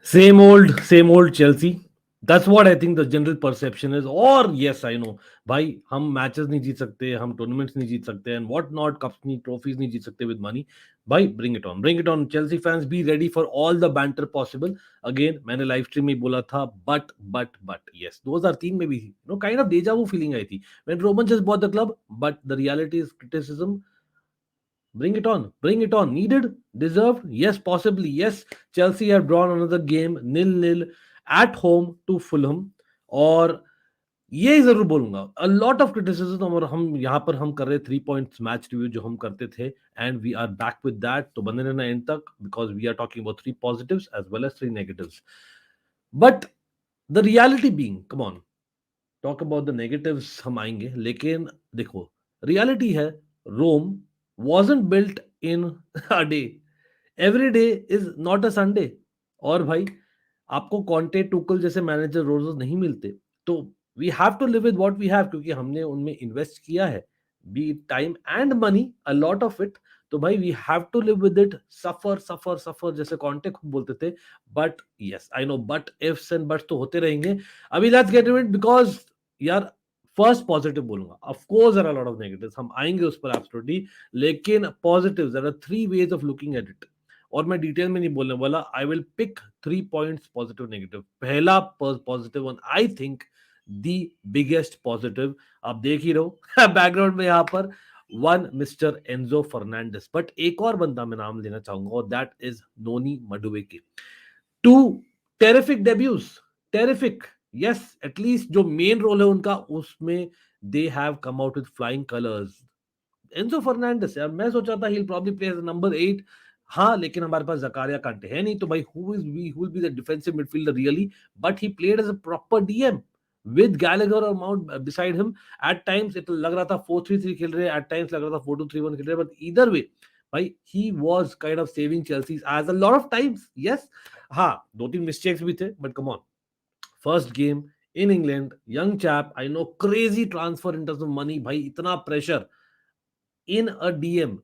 Same old Chelsea. That's what I think the general perception is. Or yes, I know, भाई हम matches नहीं जीत सकते, हम टूर्नामेंट्स नहीं जीत सकते, एंड व्हाट नॉट, कप्स नहीं, ट्रॉफीज नहीं जीत सकते विद मनी. भाई bring it on Chelsea fans, be ready for all the banter possible. Again मैंने लाइव स्ट्रीम में ही बोला था, बट यस 2003 में भी kind of deja vu feeling आई थी when Roman just bought the club. But the reality is criticism. Bring it on. Bring it on. Needed? Deserved? Yes, possibly. Yes, Chelsea have drawn another game nil-nil at home to Fulham. और ये जरूर बोलूंगा, अ lot of criticism, और हम यहाँ पर हम कर रहे 3 पॉइंट्स मैच रिव्यू जो हम करते थे, and we are back with that. तो बने रहना एंड तक, because we are talking about 3 positives as well as 3 negatives. But the reality being, come on, talk about the negatives हम आएंगे, लेकिन देखो, रियलिटी है, रोम wasn't built in a day. Every day is not a Sunday. और भाई आपको Conte Tuchel जैसे manager रोज रोज नहीं मिलते. तो we have to live with what we have, क्योंकि हमने उनमें इन्वेस्ट किया है, by time and money, a lot of it. तो भाई we have to live with it, suffer suffer suffer जैसे कॉन्टे खुद बोलते थे. But yes I know, but ifs and buts तो होते रहेंगे. अभी लेट्स गेट इट, बिकॉज यार फर्स्ट पॉजिटिव बोलूंगा. Of course there are lot of negatives, हम आएंगे उस पर एब्सोल्युटली, लेकिन positives, there are 3 ways of looking at it. और मैं डिटेल में नहीं बोलने वाला, I will pick 3 points positive negative. पहला positive one, I think the biggest positive, आप देख ही रहो बैकग्राउंड में यहाँ पर, वन मिस्टर एंजो फर्नांडिस. बट एक और बंदा मैं नाम लेना चाहूंगा, और that is Noni मडुवेके. To terrific debuts, terrific. Yes, at least जो मेन रोल है उनका, उसमें they have come out with flying colours. Enzo Fernandez, यार मैं सोचा था he'll probably play as a number 8. हाँ, लेकिन हमारे पास जकारिया कांटे है नहीं, तो भाई who will be the defensive midfielder really? But he played as a proper DM with Gallagher or Mount beside him. At times it लग रहा था 4-3-3 खेल रहे, at times लग रहा था 4-2-3-1 खेल रहे, but either way भाई he was kind of saving Chelsea as a lot of times. Yes, हाँ 2-3 mistakes भी थे, but come on, first game in England, young chap, I know, crazy transfer in terms of money, भाई इतना pressure in a DM,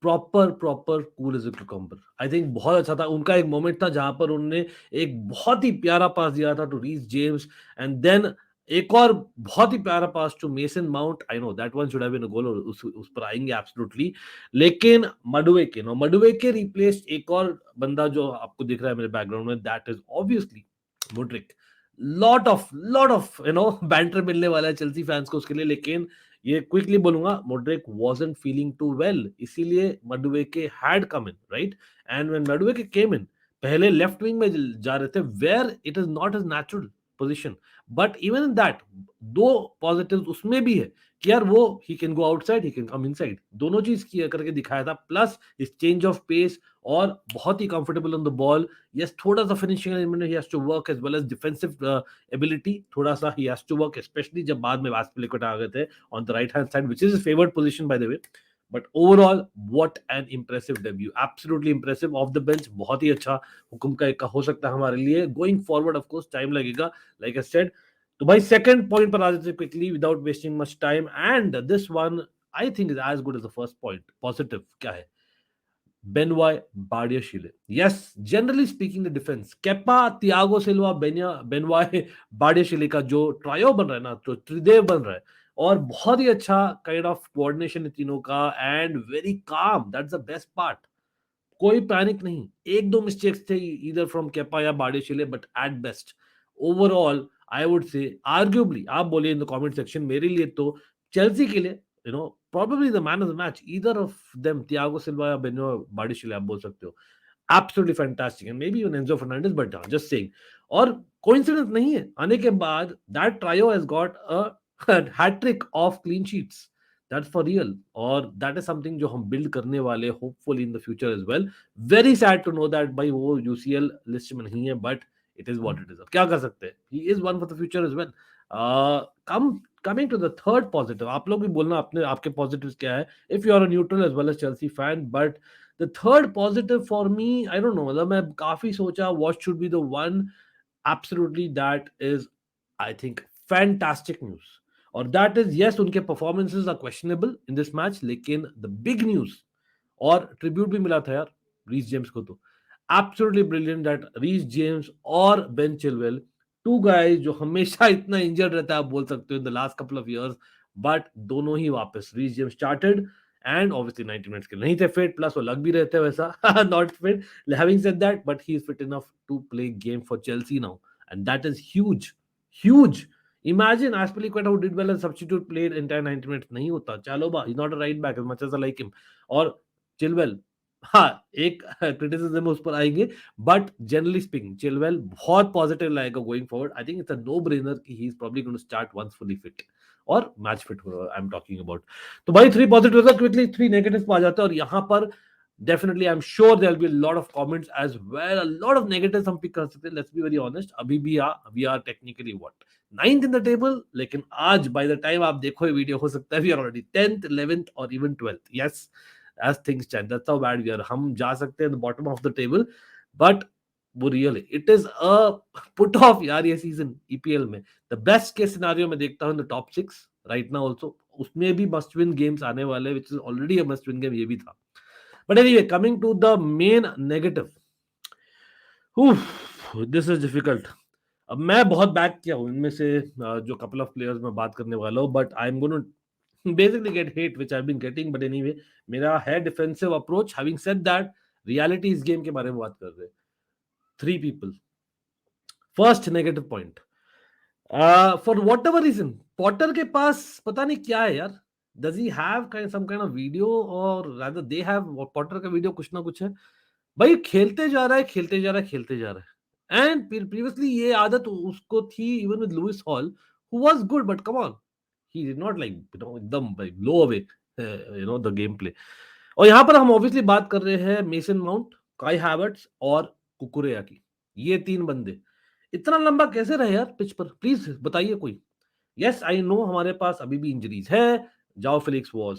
proper cool as a cucumber. I think बहुत अच्छा था. उनका एक मोमेंट था जहां पर उन्होंने एक बहुत ही प्यारा पास दिया था to Reece James, and then एक और बहुत ही प्यारा pass to Mason Mount. I know that one should have been a goal, उस पर आएंगे एब्सोल्युटली. लेकिन मडुवेके रिप्लेस्ड एक और बंदा जो आपको दिख रहा है मेरे बैकग्राउंड में, that is obviously Modric. Lot of banter मिलने वाला है चेल्सी फैंस को उसके लिए, लेकिन ये क्विकली बोलूंगा, Modric wasn't feeling too well, इसीलिए मडुवेके had come in, right? And when Madueke came in, पहले लेफ्ट विंग में जा रहे थे, where it is not his natural position. But even in that, दो पॉजिटिव्स उसमें भी है कि यार वो he can go outside, he can come inside, दोनों चीज किया करके दिखाया था. प्लस इस चेंज ऑफ पेस, और बहुत ही comfortable on the ball. Yes, थोड़ा सा finishing element he has to work, as well as defensive ability थोड़ा सा he has to work, specially जब बाद में वास्पिलिक्विटा आ गए थे on the right hand side, which is his favored position by the way. But overall, what an impressive debut, absolutely impressive. Off the bench बहुत ही अच्छा हुक्म का एक हो सकता है हमारे लिए. Going forward of course time लगेगा, like I said. तो भाई सेकंड पॉइंट पर आ जाते हैं quickly without wasting much time, and this one I think is as good as the first point. Positive क्या है? Benoit Badiashile. Yes, generally speaking the defence, Kepa, Thiago Silva, Benoit Badiashile का जो trio बन रहा है ना, तो त्रिदेव बन रहा है, और बहुत ही अच्छा काइंड ऑफ कोऑर्डिनेशन तीनों का, and very calm. That's the best part. कोई पैनिक नहीं. एक दो मिस्टेक्स थे इधर फ्रॉम केपा या Badiashile, but at best overall I would say arguably, आप बोलिए इन द कमेंट सेक्शन, मेरे लिए तो चेल्सी के लिए probably the man of the match, either of them, Thiago Silva या बेनो बाडियाशीले, आप बोल सकते हो. Absolutely fantastic, and maybe even Enzo Fernandez, but just saying. और coincidence नहीं है, आने के बाद that trio has got a hat trick of clean sheets. That's for real, और that is something जो हम build करने वाले hopefully in the future as well. Very sad to know that भाई वो UCL list में नहीं है, but it is what it is. अब क्या कर सकते हैं? He is one for the future as well. Coming to the third positive, आप लोग भी बोलना अपने आपके positives क्या है, if you are a neutral as well as Chelsea fan. But the third positive for me, I don't know, मतलब मैं काफी सोचा what should be the one. Absolutely, that is, I think, fantastic news. और that is, yes, उनके performances are questionable in this match, लेकिन the big news, और tribute भी मिला था यार रीस जेम्स को. तो absolutely brilliant that Reece James और बेन चिलवेल, टू गाइस जो हमेशा इतना इंजर्ड रहता है, आप बोल सकते हो in the last couple of years, but दोनों ही वापस। Reece James started and obviously 90 minutes के लिए नहीं थे फिट, प्लस वो लग भी रहते हैं वैसा not fit, having said that, but he is fit enough to play game for Chelsea now, and that is huge, huge. Imagine Aspilicueta, who did well as substitute, played entire 90 minutes, नहीं होता। Chalobah, he's not a right back as much as I like him, और Chilwell, हाँ एक criticism उस पर आएंगे, but generally speaking Chilwell बहुत positive लगेगा going forward. I think it's a no brainer कि he is probably going to start once fully fit और match fit I am talking about. तो भाई 3 पॉजिटिव क्विकली 3 नेगेटिव्स आ जाते हैं, और यहाँ पर definitely I'm sure there'll be a lot of comments as well, a lot of negatives हम pick कर सकते हैं। Let's be very honest, अभी भी we are technically what 9th in the table, लेकिन आज by the time आप देखो ये वीडियो हो सकता है we are already 10th 11th or even 12th, yes, as things stand, that's how bad we are। हम जा सकते हैं the bottom of the table, but वो रियल है, it is a put off यार ये सीजन ईपीएल में। The best case scenario में देखता हूं the top 6 right now also, उसमें भी मस्ट विन गेम्स आने वाले, which is already a must win game, ये भी था। But anyway, coming to the main negative, this is difficult। अब मैं बहुत बैक किया हूं इनमें से जो कपल ऑफ प्लेयर्स मैं बात करने वाला हूं, but I am gonna basically get hate which I have been getting, but anyway मेरा है defensive approach. Having said that, reality इस गेम के बारे में बात कर रहे हैं। 3 people. First negative point, for whatever reason Potter के पास पता नहीं क्या है यार, does he have some kind of video, और रादर दे हैव, पॉटर का वीडियो कुछ ना कुछ है। भाई खेलते जा रहा है, खेलते जा रहा है, खेलते जा रहा है, एंड प्रीवियसली ये आदत उसको थी even with Lewis Hall, who was good, but come on, he did not like एकदम low away the game play. और यहाँ पर हम ऑब्वियसली बात कर रहे हैं मेसन माउंट, काई हैवर्ट्स और कुकुरेया की। ये 3 बंदे इतना लंबा कैसे रहे यार पिच पर, प्लीज बताइए कोई। यस आई नो हमारे पास अभी भी इंजरीज है, जाओ Felix was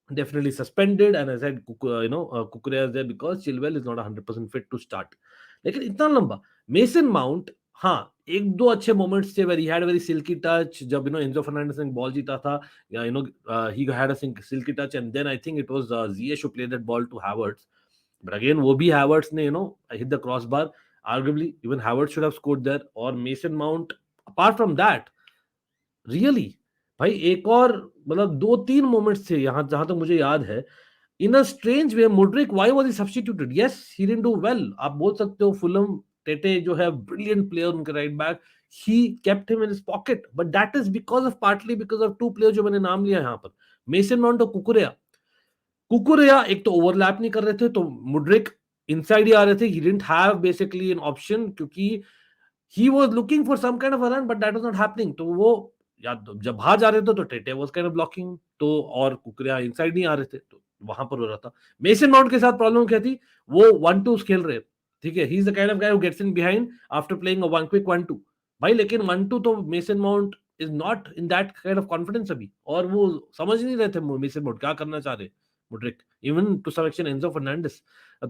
definitely suspended, and I said Kukurea is there because Chilwell is not 100% fit to start। लेकिन इतना लंबा मेसन माउंट, हाँ एक दो अच्छे मोमेंट्स थे, very had very silky touch, जब एंजो फर्नांडिस ने बॉल जीता था, या he had a silky touch, and then I think it was Ziyech who played that ball to Havertz, but again वो भी हैवर्ट्स ने hit the crossbar, arguably even Havertz should have scored there, और Mason Mount apart from that really भाई एक और मतलब 2-3 moments थे यहाँ जहां तक मुझे याद है, in a strange way Mudryk why was he substituted, yes he didn't do well, आप बोल सकते हो फुलम टेटे जो है ब्रिलियंट प्लेयर उनके right back, he kept him in his pocket, but that is because of partly because of 2 player जो मैंने नाम लिया यहाँ पर, मेसन माउंट और कुकुरेया। कुकुरेया एक तो ओवरलैप नहीं कर रहे थे, तो मुड्रिक इनसाइड ही आ रहे थे, he didn't have basically an option, क्योंकि he was looking for some kind of a run but that was not happening, तो वो या तो जब बाहर जा रहे थे तो Tete was kind of blocking, तो और कुकरिया इनसाइड नहीं आ रहे थे, तो वहां पर हो रहा था। मेसन माउंट के साथ प्रॉब्लम क्या थी, वो 1-2 खेल रहे, ठीक है, he is the kind of guy who gets in behind after playing a one quick 1-2, भाई लेकिन 1-2 तो Mason Mount is not in that kind of confidence अभी, और वो समझ नहीं रहे थे मेसन माउंट क्या करना चाह रहे, Mudryk even to some extent Enzo Fernandez.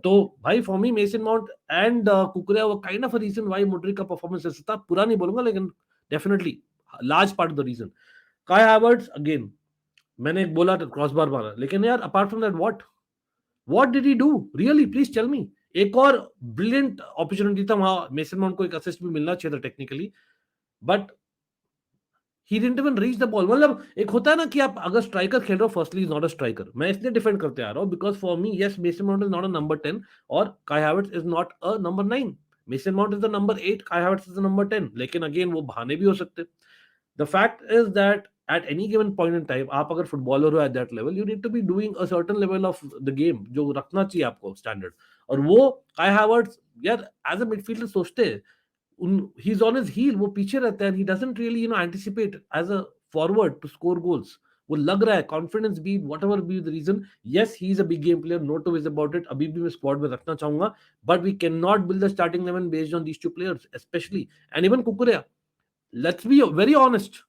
तो भाई for me Mason Mount and Cucurella वो kind of a reason why Mudryk का परफॉर्मेंस ऐसा था, पूरा नहीं बोलूंगा लेकिन definitely large part of the reason. Kai Havertz again, मैंने एक बोला क्रॉस बार मारा, लेकिन यार apart from that what did he do really, please tell me. एक और ब्रिलियंट अपॉर्चुनिटी था वहां, मेसन माउंट को एक असिस्ट भी मिलना चाहिए था technically, but he didn't even reach the ball. मतलब एक होता है ना कि आप अगर स्ट्राइकर खेल रहे हो, firstly is not a striker, मैं इसलिए डिफेंड करते आ रहा हूं because for me yes mason Mount is not a number 10 और काय Havertz is not a number 9, mason Mount is the number 8, काय हावर्ट्स इज द नंबर 10, लेकिन अगेन वो बहाने भी हो सकते। The fact is that at any given point in time आप अगर फुटबॉलर हो at that level, you need to be doing a certain level of the game जो रखना चाहिए आपको स्टैंडर्ड, और वो काय हावर्ट्स यार एज अ मिडफील्डर सोचते हैं he is on his heel, वो पीछे रहता है, and he doesn't really anticipate as a forward to score goals। वो लग रहा है कॉन्फिडेंस भी whatever be the reason, yes he is a big game player, no two ways about it, अभी भी मैं स्क्वाड में रखना चाहूंगा, but we cannot build the starting 11 based on these 2 players especially, and even Kukurea, let's be very honest,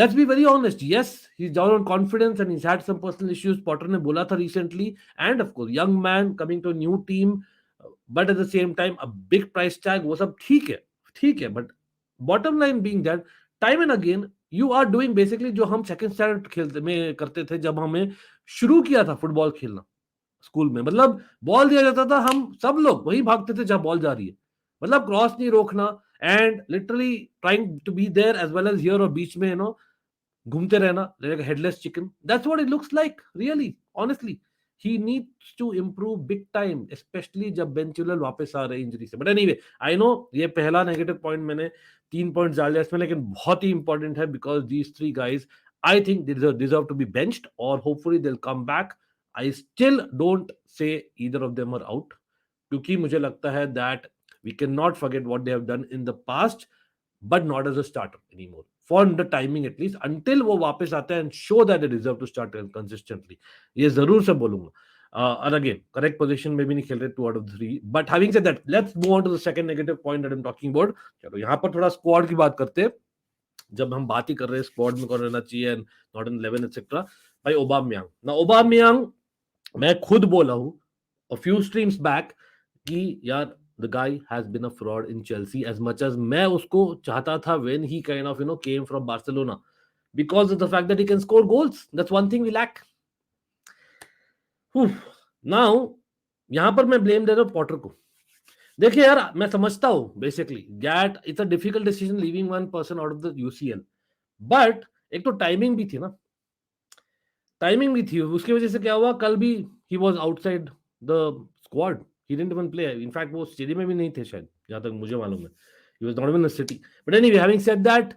let's be very honest, yes he's down on confidence and he's had some personal issues, Potter ने बोला था recently, and of course young man coming to a new team, but at the same time a big price tag, वो सब ठीक है, but bottom line being that time and again you are doing basically जो हम second standard खेलते में करते थे जब हमें शुरू किया था फुटबॉल खेलना, स्कूल में, मतलब बॉल दिया जाता था, हम सब लोग वही भागते थे जहां बॉल जा रही है, मतलब क्रॉस नहीं रोकना, and literally trying to be there as well as here, और बीच में घूमते रहना like headless chicken. That's what it looks like really, honestly. He needs to improve big time, specially जब बेन चिलवेल वापस आ रहे हैं इंजरी से. बट एनीवे, आई नो ये पहला नेगेटिव पॉइंट, मैंने 3 पॉइंट डाल दिया इसमें, लेकिन बहुत ही इंपॉर्टेंट है, because these 3 guys I think they deserve to be benched, or hopefully they'll come back. I still don't say either of them are out, क्योंकि मुझे लगता है that we cannot forget what they have done in the past, but not as a starter anymore. For the timing at least, until वो वापस आते हैं and show that they deserve to start consistently. ये जरूर से बोलूंगा. And again, correct position में भी नहीं खेल रहे 2 out of 3. But having said that, let's move on to the second negative point that I'm talking about. चलो यहाँ पर थोड़ा स्क्वाड की बात करते हैं. जब हम बात ही कर रहे हैं स्क्वाड में कौन रहना चाहिए एंड नॉट इन 11 एक्सेट्रा, भाई ओबामयांग ना. ओबामयांग मैं खुद बोला हूं a few streams back कि यार the guy has been a fraud in Chelsea, as much as मैं उसको चाहता था when he kind of came from Barcelona, because of the fact that he can score goals. That's one thing we lack. Now यहां पर मैं blame दे रहा हूं Potter को. देखिए यार, मैं समझता हूं basically that it's a difficult decision leaving one person out of the UCL, but एक तो टाइमिंग भी थी ना, टाइमिंग भी थी. उसकी वजह से क्या हुआ, कल भी he was outside the squad, he didn't even play. In fact वो स्टेडियम में भी नहीं थे शायद, जहां तक मुझे मालूम है. He was not even in the city. But anyway, having said that,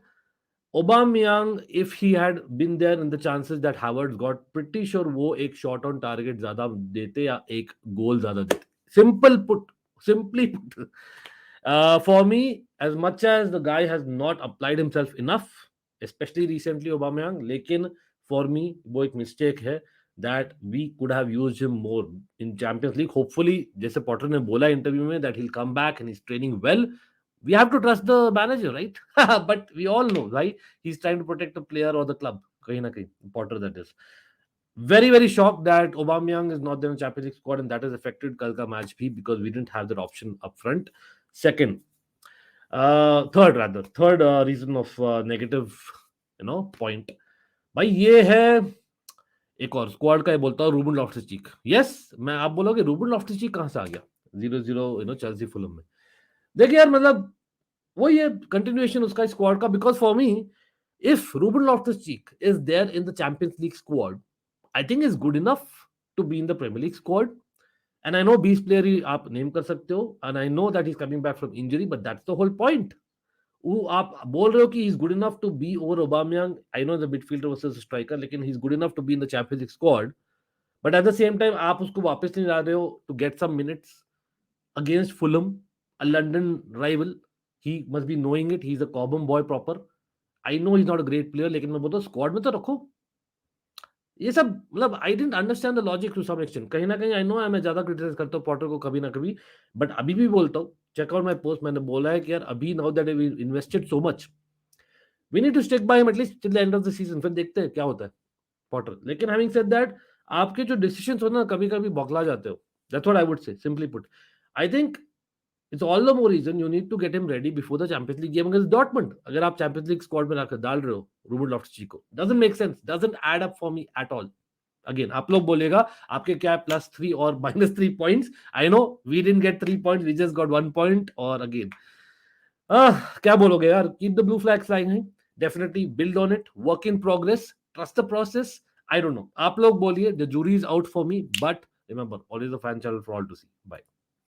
Aubameyang, if he had been there in the chances that Havertz got, pretty sure वो एक शॉट ऑन टारगेट ज्यादा देते या एक गोल ज्यादा देते. Simple put, simply put. For me, as much as the guy has not applied himself enough, especially recently Aubameyang, लेकिन for me वो एक mistake है that we could have used him more in Champions League. Hopefully, जैसे Potter ने बोला interview में that he'll come back and he's training well. We have to trust the manager, right? But we all know, right? He's trying to protect the player or the club. कहीं ना कहीं, Potter that is. Very, very shocked that Aubameyang is not there in Champions League squad, and that has affected कल का match भी, because we didn't have that option up front. Second, third reason of negative, point. भाई ये है एक और squad का, ये बोलता हूँ रूबन लॉफ्टस-चीक. यस, मैं आप बोलोगे रूबन लॉफ्टस-चीक कहां से आ गया 0-0 चेल्सी फुलम में. देखिए यार, मतलब वो ये कंटिन्यूएशन उसका स्क्वाड का, because for me if Ruben Loftus-Cheek is there in the Champions League squad, I think is good enough to be in the Premier League squad. And I know 20 player ही आप name कर सकते हो, and I know that he is coming back from injury, but that's the whole point. वो आप बोल रहे हो कि he is good enough to be over Aubameyang. I know the midfielder versus striker, लेकिन he is good enough to be in the Champions League squad. But at the same time आप उसको वापस नहीं ला रहे हो to get some minutes against Fulham, a London rival. He must be knowing it. He's a Cobham boy proper. I know he's not a great player, लेकिन मैं बोलता हूँ स्क्वाड में तो रखो. ये सब मतलब I didn't understand the logic to some extent. कहीं ना कहीं आई नो मैं ज्यादा क्रिटिसाइज करता हूँ पॉटर को कभी ना कभी, बट अभी भी बोलता हूँ, चेक आउट माय पोस्ट, मैंने बोला है कि यार अभी now that we invested so much, we need to stick by him at least till the end of the season, फिर देखते हैं क्या होता है पॉटर. लेकिन हैविंग सेड दैट, आपके जो डिसीजंस हो ना, कभी कभी बौखला जाते हो. दैट्स व्हाट आई वुड से, simply put. I think it's all the more reason you need to get him ready before the Champions League game against Dortmund. अगर आप Champions League squad में रखकर डाल रहे हो रूबन लॉफ्टस-चीक को, doesn't make sense, doesn't add up for me at all. Again, आप लोग बोलेगा आपके क्या है +3 और -3 points. I know we didn't get 3 points, we just got 1 point. और again, क्या बोलोगे यार? Keep the blue flags flying high. Definitely build on it. Work in progress. Trust the process. I don't know. आप लोग बोलिए. The jury is out for me. But remember, always a fan channel for all to see. Bye.